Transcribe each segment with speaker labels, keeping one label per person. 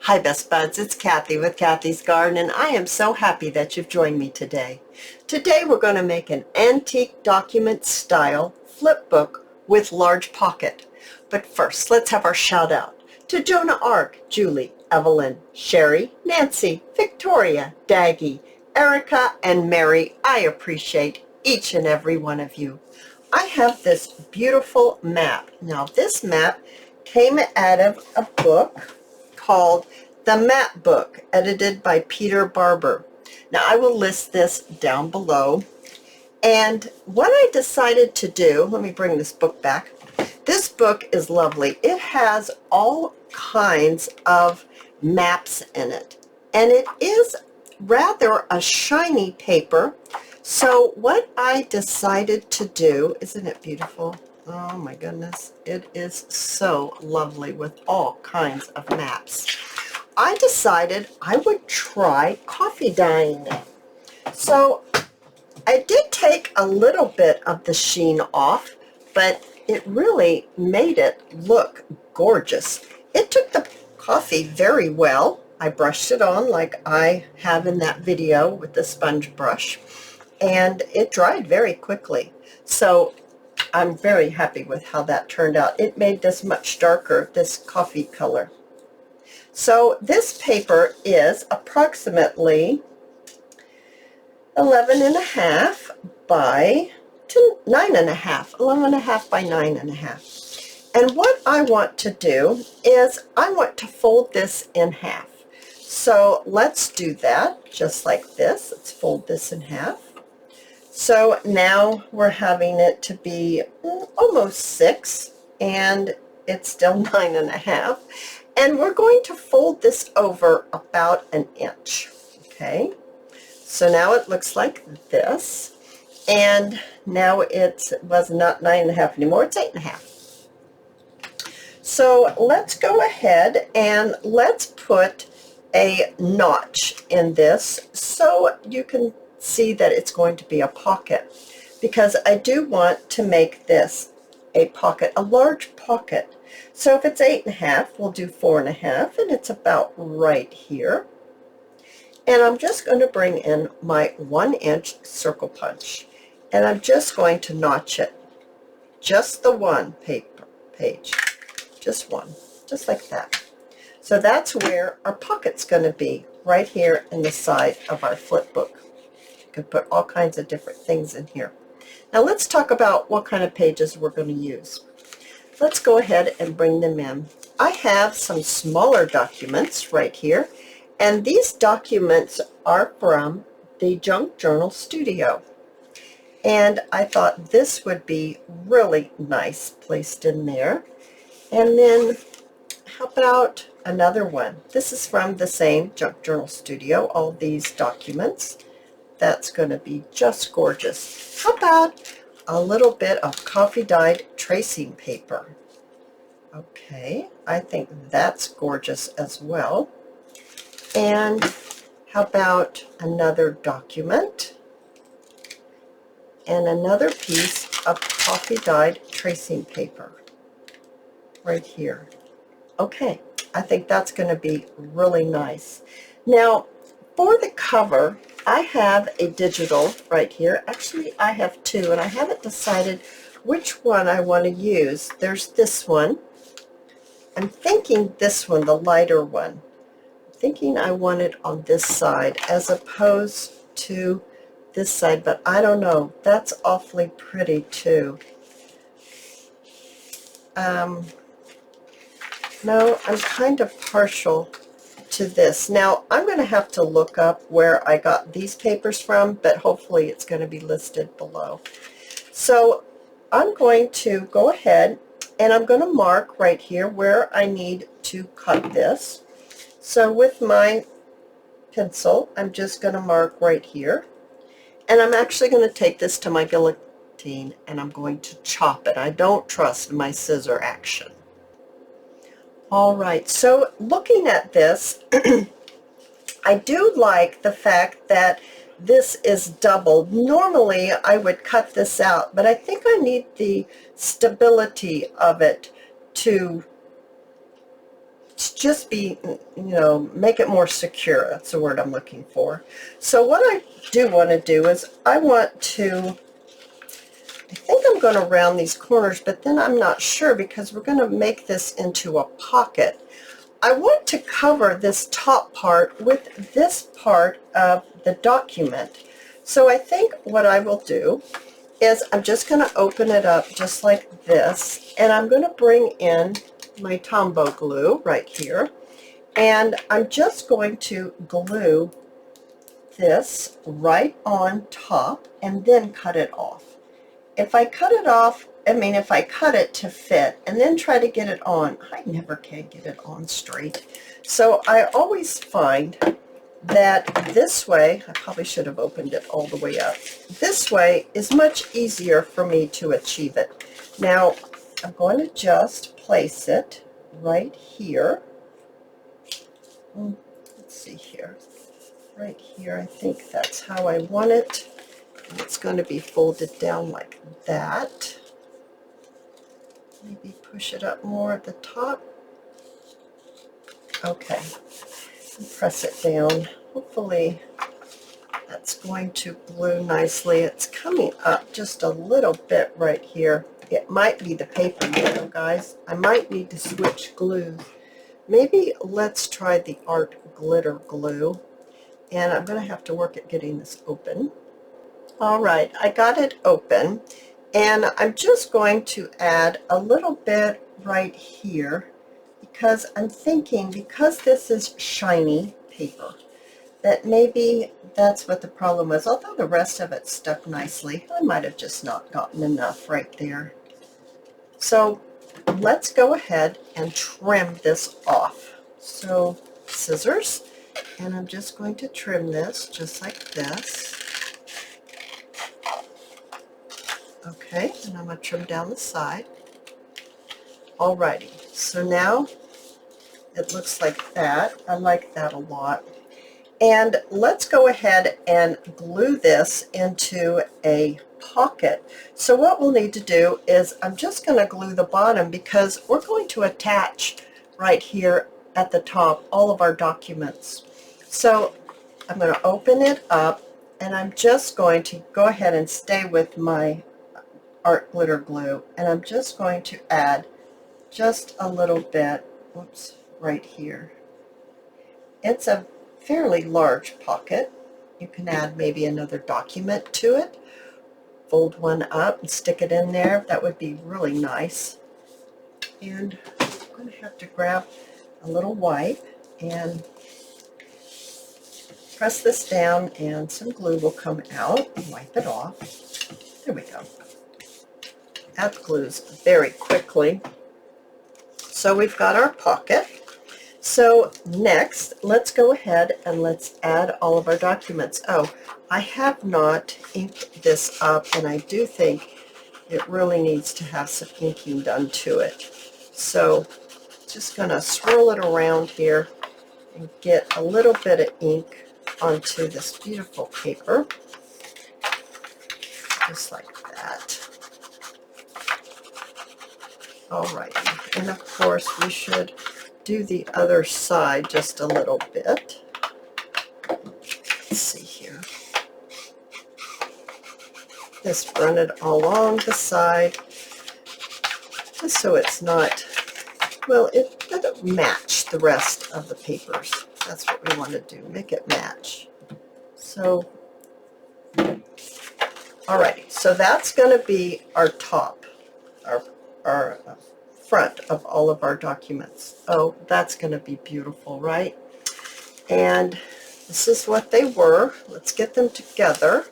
Speaker 1: Hi Best Buds, it's Cathy with Cathy's Garden, and I am so happy that you've joined me today. Today we're going to make an antique document style flip book with large pocket. But first, let's have our shout out to Jonah Ark, Julie, Evelyn, Sherry, Nancy, Victoria, Daggy, Erica, and Mary. I appreciate each and every one of you. I have this beautiful map. Now this map came out of a book called The Map Book, edited by Barber. Now I will list this down below. And what I decided to do, let me bring this book back. This book is lovely. It has all kinds of maps in it. And it is rather a shiny paper. So what I decided to do, isn't it beautiful? Oh my goodness, it is so lovely with all kinds of maps. I decided I would try coffee dyeing it. So I did take a little bit of the sheen off, but it really made it look gorgeous. It took the coffee very well. I brushed it on like I have in that video with the sponge brush, and it dried very quickly. So I'm very happy with how that turned out. It made this much darker, this coffee color. So this paper is approximately 11.5 by 9.5, 11.5 by 9.5. And what I want to do is I want to fold this in half. So let's do that just like this. Let's fold this in half. So now we're having it to be almost 6, and it's still 9.5. And we're going to fold this over about an inch. Okay, so now it looks like this. And now it was not 9.5 anymore, it's 8.5. So let's go ahead and let's put a notch in this so you can see that it's going to be a pocket, because I do want to make this a pocket, a large pocket. So if it's 8.5, we'll do 4.5, and it's about right here. And I'm just going to bring in my 1-inch circle punch, and I'm just going to notch it, just the one page, just one, just like that. So that's where our pocket's going to be, right here in the side of our flip book. You can put all kinds of different things in here. Now let's talk about what kind of pages we're going to use. Let's go ahead and bring them in. I have some smaller documents right here, and these documents are from the Junk Journal Studio. And I thought this would be really nice placed in there. And then how about another one? This is from the same Junk Journal Studio, all these documents. That's going to be just gorgeous. How about a little bit of coffee dyed tracing paper? Okay, I think that's gorgeous as well. And how about another document and another piece of coffee dyed tracing paper right here? Okay, I think that's going to be really nice. Now for the cover, I have a digital right here. Actually, I have two, and I haven't decided which one I want to use. There's this one. I'm thinking this one, the lighter one. I'm thinking I want it on this side as opposed to this side, but I don't know. That's awfully pretty too. No, I'm kind of partial to this. Now, I'm going to have to look up where I got these papers from, but hopefully it's going to be listed below. So I'm going to go ahead and I'm going to mark right here where I need to cut this. So with my pencil, I'm just going to mark right here. And I'm actually going to take this to my guillotine and I'm going to chop it. I don't trust my scissor action. All right, so looking at this, I do like the fact that this is doubled. Normally I would cut this out, but I think I need the stability of it to just be, make it more secure. That's the word I'm looking for. So what I do want to do is I think I'm going to round these corners, but then I'm not sure because we're going to make this into a pocket. I want to cover this top part with this part of the document. So I think what I will do is I'm just going to open it up just like this, and I'm going to bring in my Tombow glue right here, and I'm just going to glue this right on top and then cut it off. If I cut it off, if I cut it to fit and then try to get it on, I never can get it on straight. So I always find that this way, I probably should have opened it all the way up. This way is much easier for me to achieve it. Now, I'm going to just place it right here. Let's see here. Right here, I think that's how I want it. And it's going to be folded down like that. Maybe push it up more at the top. Okay. And press it down. Hopefully that's going to glue nicely. It's coming up just a little bit right here. It might be the paper, guys. I might need to switch glues. Maybe let's try the art glitter glue. And I'm going to have to work at getting this open. All right, I got it open, and I'm just going to add a little bit right here because I'm thinking, because this is shiny paper, that maybe that's what the problem was. Although the rest of it stuck nicely, I might have just not gotten enough right there. So let's go ahead and trim this off. So scissors, and I'm just going to trim this just like this. Okay, and I'm going to trim down the side. Alrighty, so now it looks like that. I like that a lot. And let's go ahead and glue this into a pocket. So what we'll need to do is I'm just going to glue the bottom because we're going to attach right here at the top all of our documents. So I'm going to open it up, and I'm just going to go ahead and stay with my art glitter glue, and I'm just going to add just a little bit, whoops, right here. It's a fairly large pocket. You can add maybe another document to it, fold one up and stick it in there. That would be really nice. And I'm going to have to grab a little wipe and press this down, and some glue will come out and wipe it off. There we go. That glues very quickly. So we've got our pocket. So next, let's go ahead and let's add all of our documents. Oh, I have not inked this up, and I do think it really needs to have some inking done to it. So just going to swirl it around here and get a little bit of ink onto this beautiful paper, just like that. Alrighty, and of course we should do the other side just a little bit. Let's see here. Just run it along the side, just so it's not, well, it doesn't match the rest of the papers. That's what we want to do, make it match. So, alrighty, so that's going to be our top, our front of all of our documents. Oh, that's going to be beautiful, right? And this is what they were. Let's get them together.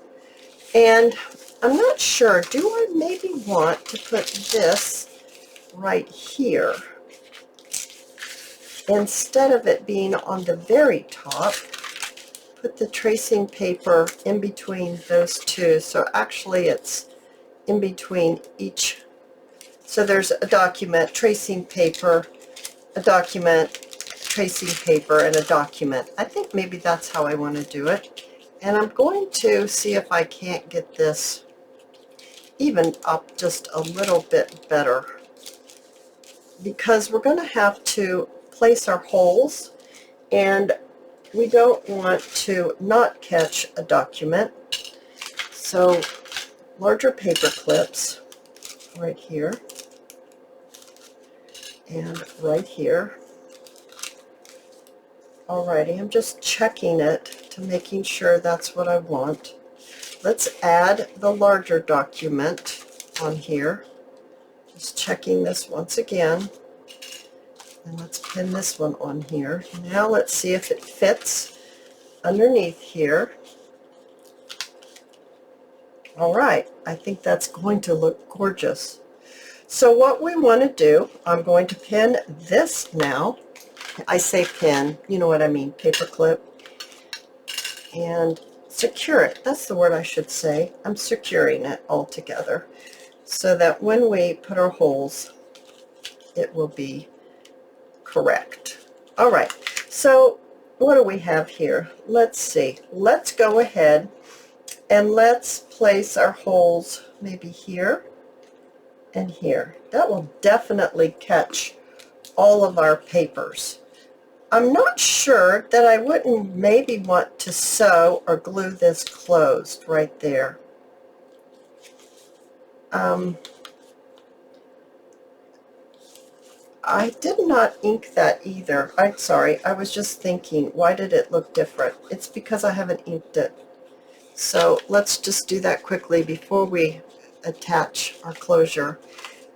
Speaker 1: And I'm not sure, do I maybe want to put this right here instead of it being on the very top? Put the tracing paper in between those two. So actually it's in between each. So there's a document, tracing paper, a document, tracing paper, and a document. I think maybe that's how I want to do it. And I'm going to see if I can't get this even up just a little bit better, because we're going to have to place our holes, and we don't want to not catch a document. So larger paper clips right here and right here. Alrighty, I'm just checking it to making sure that's what I want. Let's add the larger document on here. Just checking this once again. And let's pin this one on here. Now let's see if it fits underneath here. All right, I think that's going to look gorgeous. So what we want to do, I'm going to pin this now. I say pin, you know what I mean, paper clip, and secure it. That's the word I should say. I'm securing it all together so that when we put our holes, it will be correct. All right, so what do we have here? Let's see. Let's go ahead and let's place our holes maybe here and here. That will definitely catch all of our papers. I'm not sure that I wouldn't maybe want to sew or glue this closed right there. I did not ink that either. I'm sorry, I was just thinking, why did it look different? It's because I haven't inked it. So let's just do that quickly before we attach our closure.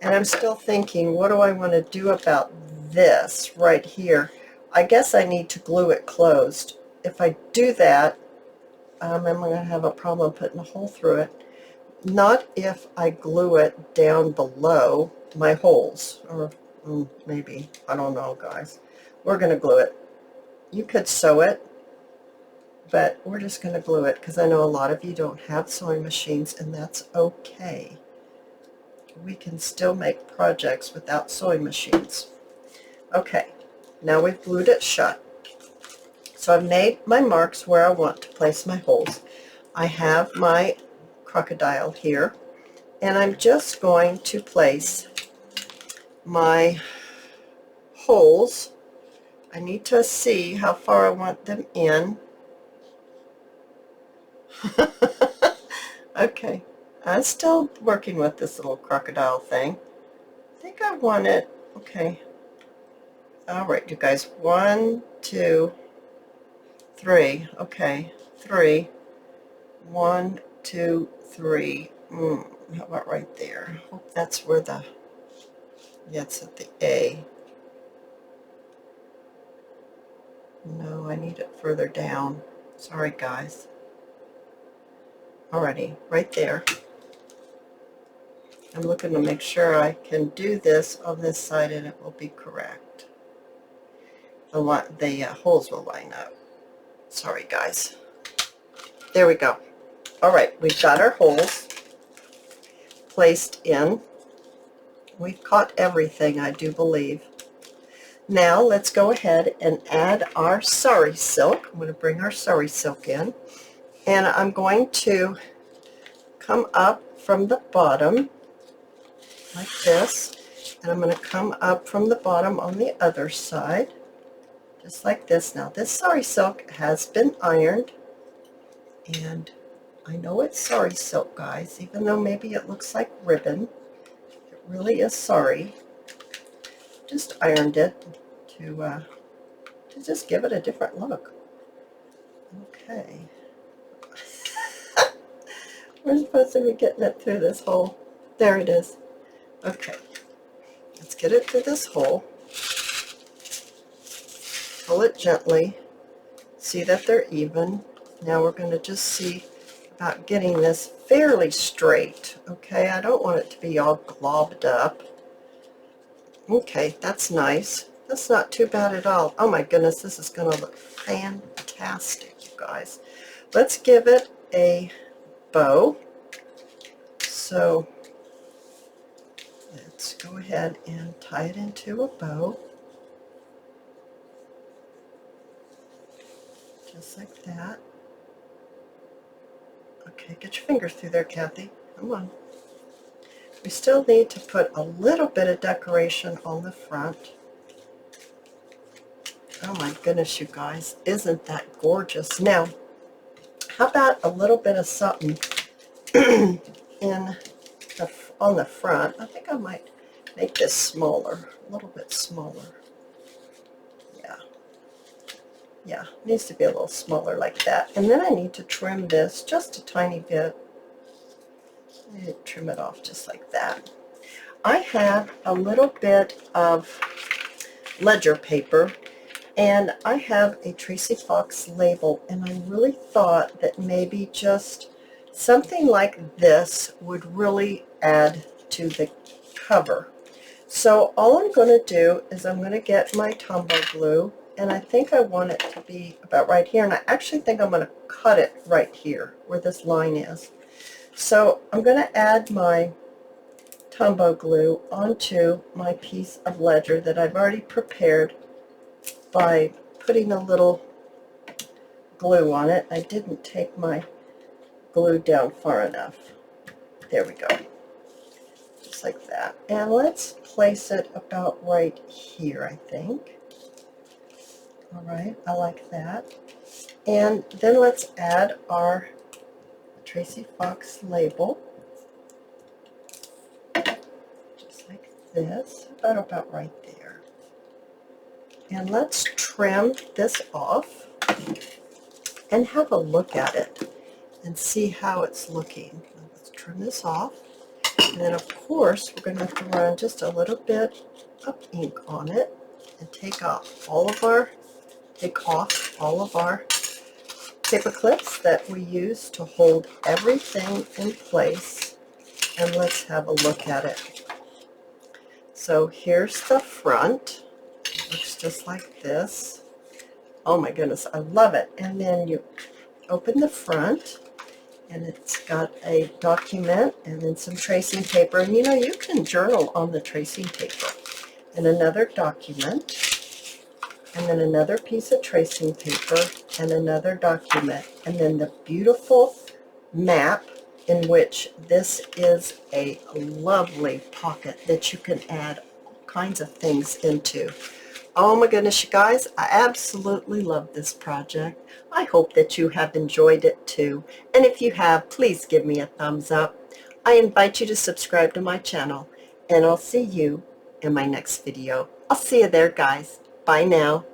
Speaker 1: And I'm still thinking, what do I want to do about this right here? I guess I need to glue it closed. If I do that, I'm going to have a problem putting a hole through it. Not if I glue it down below my holes, or maybe, I don't know, guys. We're going to glue it. You could sew it, but we're just going to glue it because I know a lot of you don't have sewing machines, and that's okay. We can still make projects without sewing machines. Okay, now we've glued it shut. So I've made my marks where I want to place my holes. I have my crocodile here, and I'm just going to place my holes. I need to see how far I want them in. Okay, I'm still working with this little crocodile thing. I think I want it, okay. All right, you guys, 1, 2, 3, okay, 3, 1, 2, 3, how about right there? Hope that's where the, yeah, it's at the A. No, I need it further down. Sorry, guys. Alrighty, right there. I'm looking to make sure I can do this on this side and it will be correct. The holes will line up. Sorry, guys. There we go. Alright, we've got our holes placed in. We've caught everything, I do believe. Now let's go ahead and add our Sari silk. I'm going to bring our Sari silk in, and I'm going to come up from the bottom like this, and I'm going to come up from the bottom on the other side just like this. Now this Sari silk has been ironed, and I know it's Sari silk, guys, even though maybe it looks like ribbon. It really is Sari. Just ironed it to just give it a different look. Okay. We're supposed to be getting it through this hole. There it is. Okay. Let's get it through this hole. Pull it gently. See that they're even. Now we're going to just see about getting this fairly straight. Okay, I don't want it to be all globbed up. Okay, that's nice. That's not too bad at all. Oh my goodness, this is going to look fantastic, you guys. Let's give it a bow. So let's go ahead and tie it into a bow. Just like that. Okay, get your fingers through there, Cathy. Come on. We still need to put a little bit of decoration on the front. Oh my goodness, you guys, isn't that gorgeous? Now, how about a little bit of something in on the front? I think I might make this smaller, a little bit smaller. Yeah, it needs to be a little smaller like that. And then I need to trim this just a tiny bit. I need to trim it off just like that. I have a little bit of ledger paper, and I have a Tracy Fox label, and I really thought that maybe just something like this would really add to the cover. So all I'm going to do is I'm going to get my Tombow glue, and I think I want it to be about right here, and I actually think I'm going to cut it right here where this line is. So I'm going to add my Tombow glue onto my piece of ledger that I've already prepared by putting a little glue on it. I didn't take my glue down far enough. There we go. Just like that. And let's place it about right here, I think. All right, I like that. And then let's add our Tracy Fox label. Just like this, about right there. And let's trim this off and have a look at it and see how it's looking. Let's trim this off. And then of course we're going to have to run just a little bit of ink on it and take off all of our paper clips that we use to hold everything in place. And let's have a look at it. So here's the front. It looks just like this. Oh my goodness, I love it. And then you open the front, and it's got a document and then some tracing paper. And you know, you can journal on the tracing paper. And another document, and then another piece of tracing paper, and another document, and then the beautiful map, in which this is a lovely pocket that you can add all kinds of things into. Oh my goodness, you guys, I absolutely love this project. I hope that you have enjoyed it too. And if you have, please give me a thumbs up. I invite you to subscribe to my channel, and I'll see you in my next video. I'll see you there, guys. Bye now.